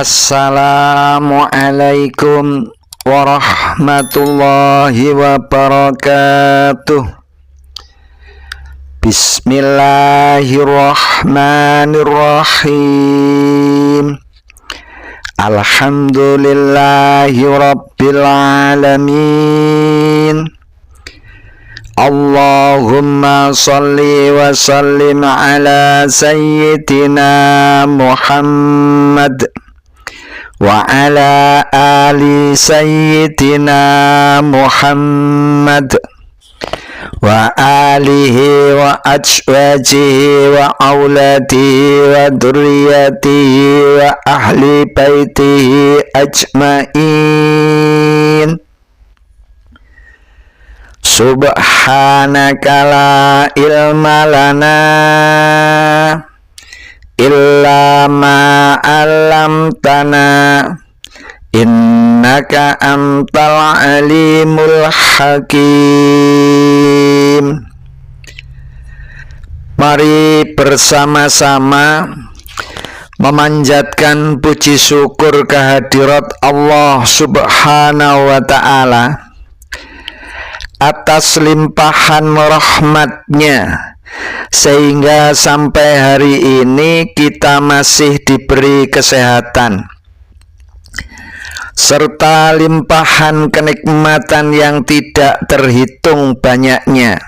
Assalamualaikum warahmatullahi wabarakatuh. Bismillahirrahmanirrahim. Alhamdulillahi rabbil alamin. Allahumma salli wa sallim ala sayyidina Muhammad wa ala ali sayyidina Muhammad wa alihi wa azwajihi wa auladihi wa dzurriyyatihi wa ahli baitihi ajmain. Subhanaka la ilma lana illa ma 'allamtana innaka antal alimul hakim. Mari bersama-sama memanjatkan puji syukur kehadirat Allah Subhanahu wa ta'ala atas limpahan rahmatnya, sehingga sampai hari ini kita masih diberi kesehatan serta limpahan kenikmatan yang tidak terhitung banyaknya.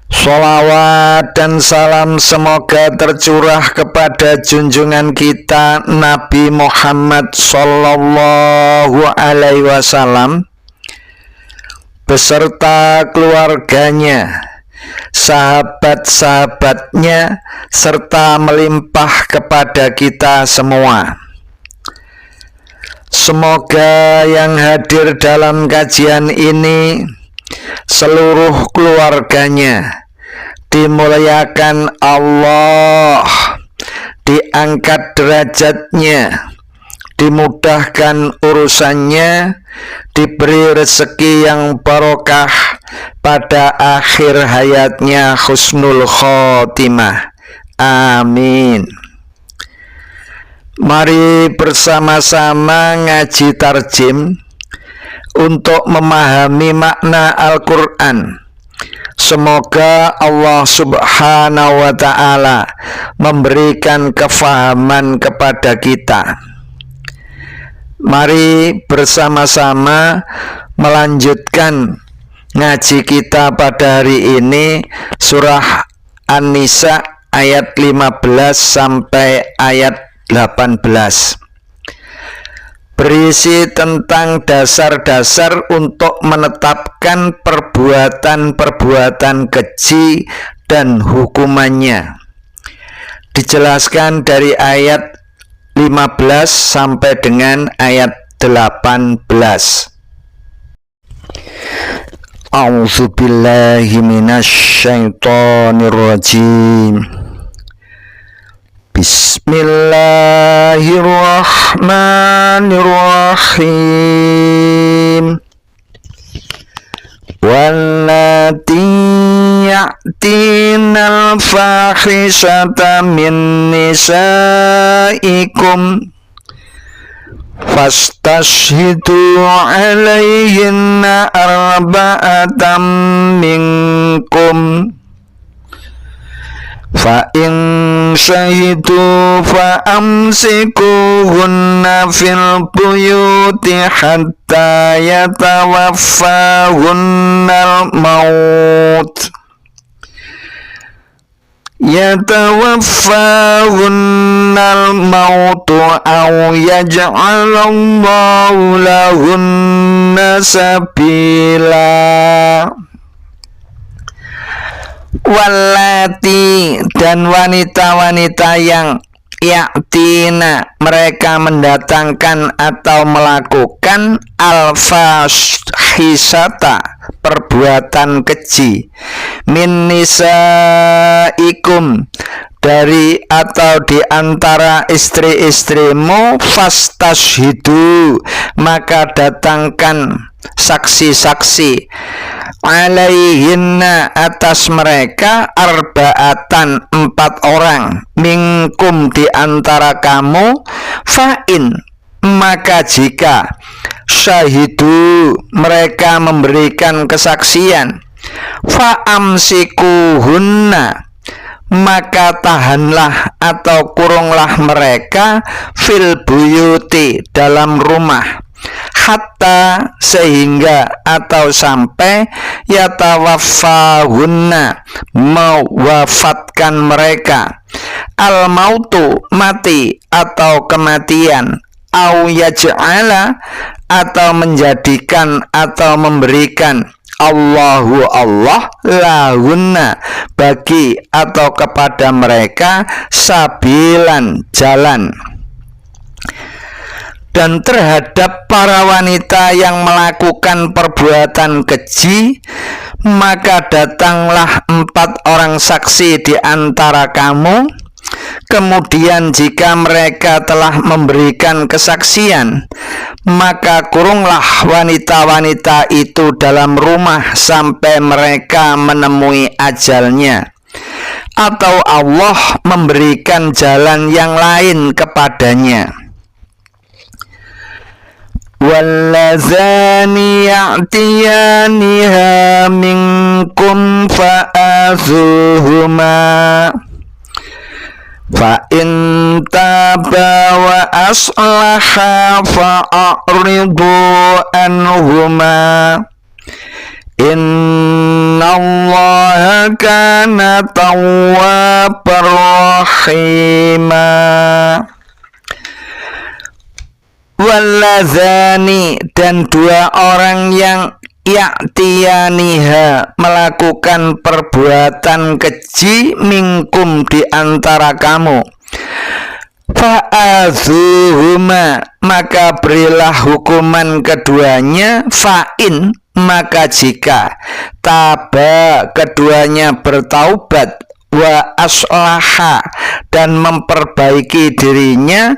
Sholawat dan salam semoga tercurah kepada junjungan kita Nabi Muhammad Sallallahu Alaihi Wasallam beserta keluarganya, sahabat-sahabatnya, serta melimpah kepada kita semua. Semoga yang hadir dalam kajian ini seluruh keluarganya dimuliakan Allah, diangkat derajatnya, dimudahkan urusannya, diberi rezeki yang barokah pada akhir hayatnya, husnul khotimah. Amin. Mari bersama-sama ngaji tarjim untuk memahami makna Al-Quran. Semoga Allah Subhanahu wa ta'ala memberikan kefahaman kepada kita. Mari bersama-sama melanjutkan ngaji kita pada hari ini, surah An-Nisa ayat 15 sampai ayat 18, berisi tentang dasar-dasar untuk menetapkan perbuatan-perbuatan keji dan hukumannya. Dijelaskan dari ayat 15 sampai dengan ayat 18. A'udzubillahi minasyaitonirrajim. Bismillahirrahmanirrahim. Wallati ya'tinal fahisata min nisaikum fastashhidu alaihinna arba'atam minkum fa in syahidu fa amsikuhunna fil buyuti hatta yatawaffahunnal maut aw yaj'alallahu lahunna sabila. Wallati, dan wanita-wanita yang ya'tina, mereka mendatangkan atau melakukan al-fahisata, perbuatan keji, min nisaikum, dari atau di antara istri-istrimu, fastashhidu, maka datangkan saksi-saksi, alaihinna, atas mereka, arba'atan, 4 orang, minkum, di antara kamu, fa'in, maka jika syahidu, mereka memberikan kesaksian, fa'amsikuhunna, maka tahanlah atau kurunglah mereka, fil buyuti, dalam rumah, hatta, sehingga atau sampai, yatawaffahunna, mewafatkan mereka, al mautu, mati atau kematian, au yaj'ala, atau menjadikan atau memberikan, Allahu Allah, lahunna, bagi atau kepada mereka, sabilan, jalan. Dan terhadap para wanita yang melakukan perbuatan keji, maka datanglah 4 orang saksi di antara kamu. Kemudian jika mereka telah memberikan kesaksian, maka kurunglah wanita-wanita itu dalam rumah sampai mereka menemui ajalnya, atau Allah memberikan jalan yang lain kepadanya. Wallazani ya'tiyaniha minkum fa'azuhuma fa'in taba wa aslaha fa'aridu anhuma innallaha kana tawwabar rahima. Wallazani, dan 2 orang yang ya'tiyaniha, melakukan perbuatan keji, minkum, di antara kamu, fa'azuhuma, maka berilah hukuman keduanya, fa'in, maka jika taba, keduanya bertaubat, wa aslaha, dan memperbaiki dirinya,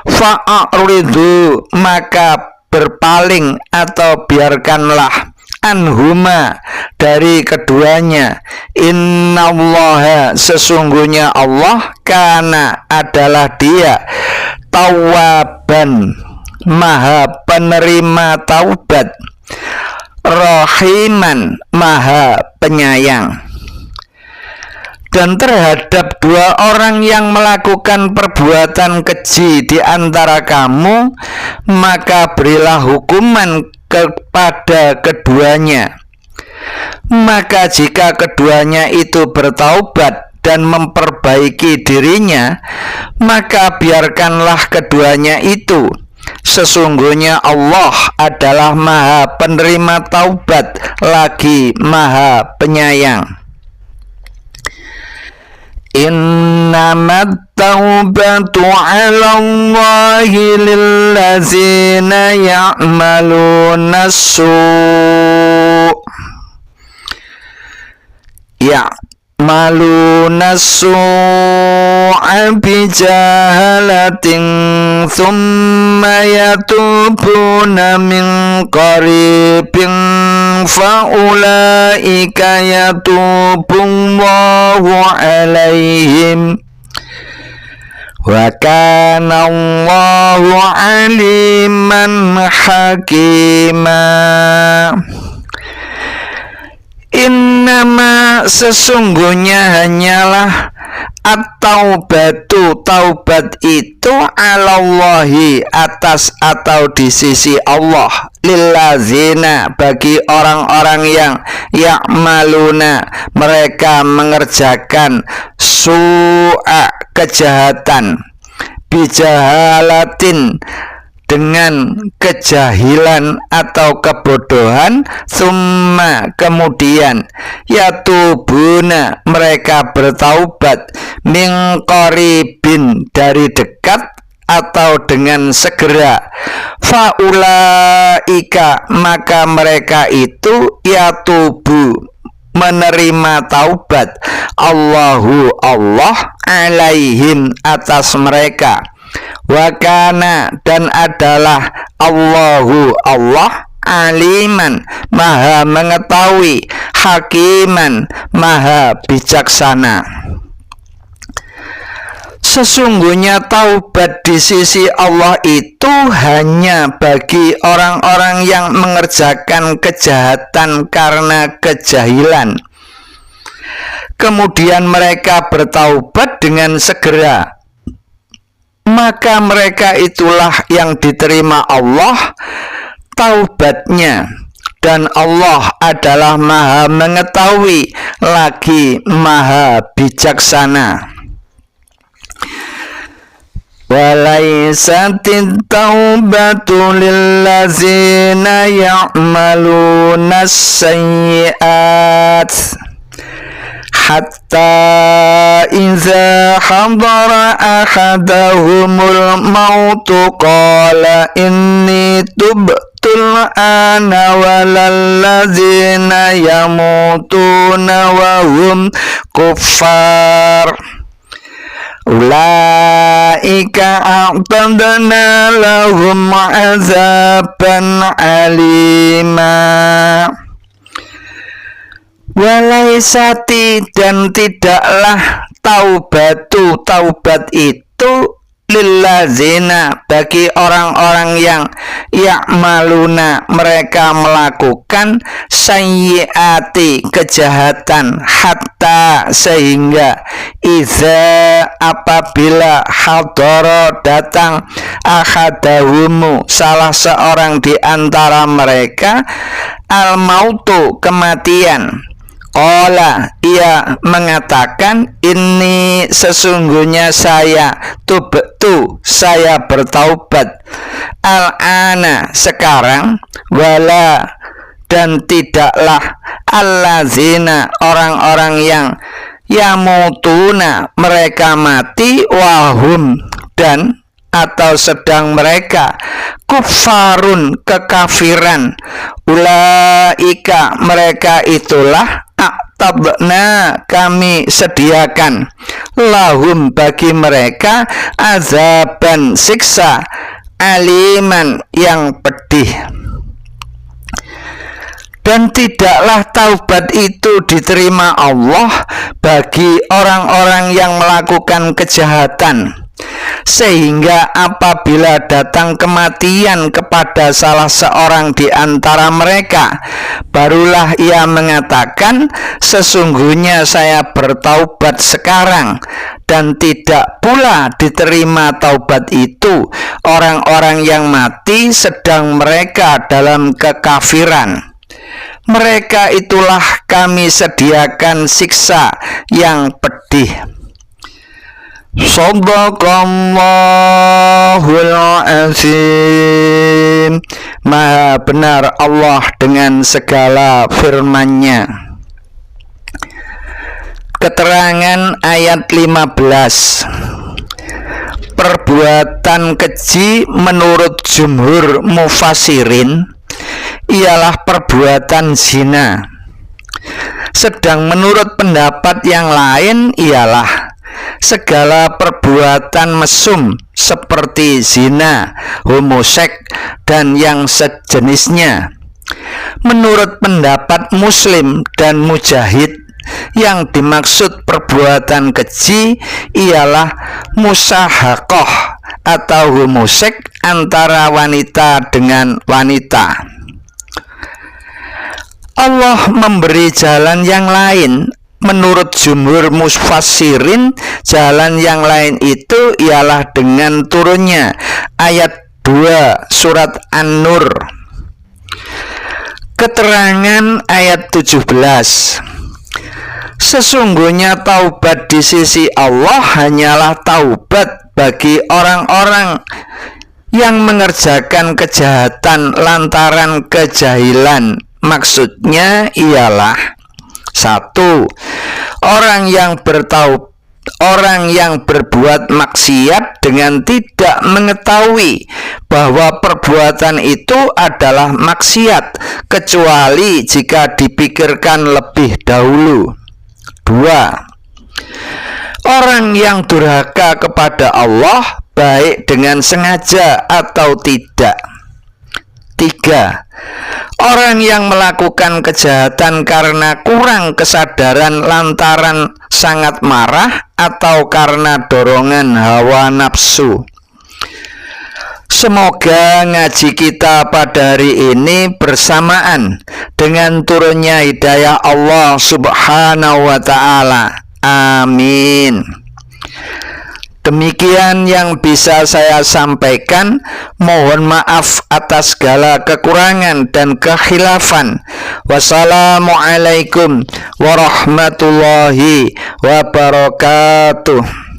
fa'aridu, maka berpaling atau biarkanlah, anhuma, dari keduanya, innallaha, sesungguhnya Allah, kana, adalah dia, tawwaban, maha penerima taubat, rahiman, maha penyayang. Dan terhadap 2 orang yang melakukan perbuatan keji di antara kamu, maka berilah hukuman kepada keduanya. Maka jika keduanya itu bertaubat dan memperbaiki dirinya, maka biarkanlah keduanya itu. Sesungguhnya Allah adalah maha penerima taubat, lagi maha penyayang. Innamat taubatu 'ala Allahi lillazina ya'maluna as-su' ya'maluna as-su'a bijahalatin thumma yatubuna min qaribin fa'ulaika yatubullahu alaihim wa kana Allahu aliman hakima. Innama, sesungguhnya hanyalah, at-taubatu, taubat itu, 'alallahi, atas atau di sisi Allah, lillazina, bagi orang-orang yang ya'maluna, mereka mengerjakan, su'a, kejahatan, bijahalatin, dengan kejahilan atau kebodohan, summa, kemudian, yatubuna, mereka bertaubat, min qaribin, dari dekat atau dengan segera, faulaika, maka mereka itu, yatubu, menerima taubat Allahu Allah alaihim atas mereka. Wa kana dan adalah Allahu Allah aliman maha mengetahui, hakiman maha bijaksana. Sesungguhnya taubat di sisi Allah itu hanya bagi orang-orang yang mengerjakan kejahatan karena kejahilan. Kemudian mereka bertaubat dengan segera. Maka mereka itulah yang diterima Allah taubatnya. Dan Allah adalah maha mengetahui lagi maha bijaksana. Walaisatit taubatu lillazina ya'maluna sayyi'at hatta iza hadara ahadahumul mautu qala inni tubtul ana walallazina yamutuna wa hum kuffar ulaika a'tadna lahum azaban alima. Walaisati dan tidaklah taubat itu lillazina bagi orang-orang yang ya'maluna mereka melakukan sayyiati kejahatan hatta sehingga iza apabila hadara datang ahadahumu salah seorang di antara mereka al mautu kematian. Qala ia mengatakan ini sesungguhnya saya tubtu saya bertaubat al-ana sekarang wala dan tidaklah allazina orang-orang yang yamutuna mereka mati wahum dan atau sedang mereka kufarun kekafiran ulaika mereka itulah a'tabna kami sediakan lahum bagi mereka azaban siksa aliman yang pedih. Dan tidaklah taubat itu diterima Allah bagi orang-orang yang melakukan kejahatan sehingga apabila datang kematian kepada salah seorang di antara mereka barulah ia mengatakan sesungguhnya saya bertaubat sekarang. Dan tidak pula diterima taubat itu orang-orang yang mati sedang mereka dalam kekafiran. Mereka itulah kami sediakan siksa yang pedih. Shadaqallahul azim. Maha benar Allah dengan segala firman-Nya. Keterangan ayat 15. Perbuatan keji menurut jumhur mufassirin ialah perbuatan zina. Sedang menurut pendapat yang lain ialah segala perbuatan mesum seperti zina, homoseks, dan yang sejenisnya. Menurut pendapat Muslim dan Mujahid, yang dimaksud perbuatan keji ialah musyahakoh atau homoseks antara wanita dengan wanita. Allah memberi jalan yang lain. Menurut jumhur mufassirin, jalan yang lain itu ialah dengan turunnya ayat 2 surat An-Nur. Keterangan ayat 17. Sesungguhnya taubat di sisi Allah hanyalah taubat bagi orang-orang yang mengerjakan kejahatan lantaran kejahilan. Maksudnya ialah 1. Orang yang orang yang berbuat maksiat dengan tidak mengetahui bahwa perbuatan itu adalah maksiat, kecuali jika dipikirkan lebih dahulu. 2. Orang yang durhaka kepada Allah, baik dengan sengaja atau tidak. 3. Orang yang melakukan kejahatan karena kurang kesadaran lantaran sangat marah atau karena dorongan hawa nafsu. Semoga ngaji kita pada hari ini bersamaan dengan turunnya hidayah Allah Subhanahu wa ta'ala. Amin. Demikian yang bisa saya sampaikan. Mohon maaf atas segala kekurangan dan kekhilafan. Wassalamualaikum warahmatullahi wabarakatuh.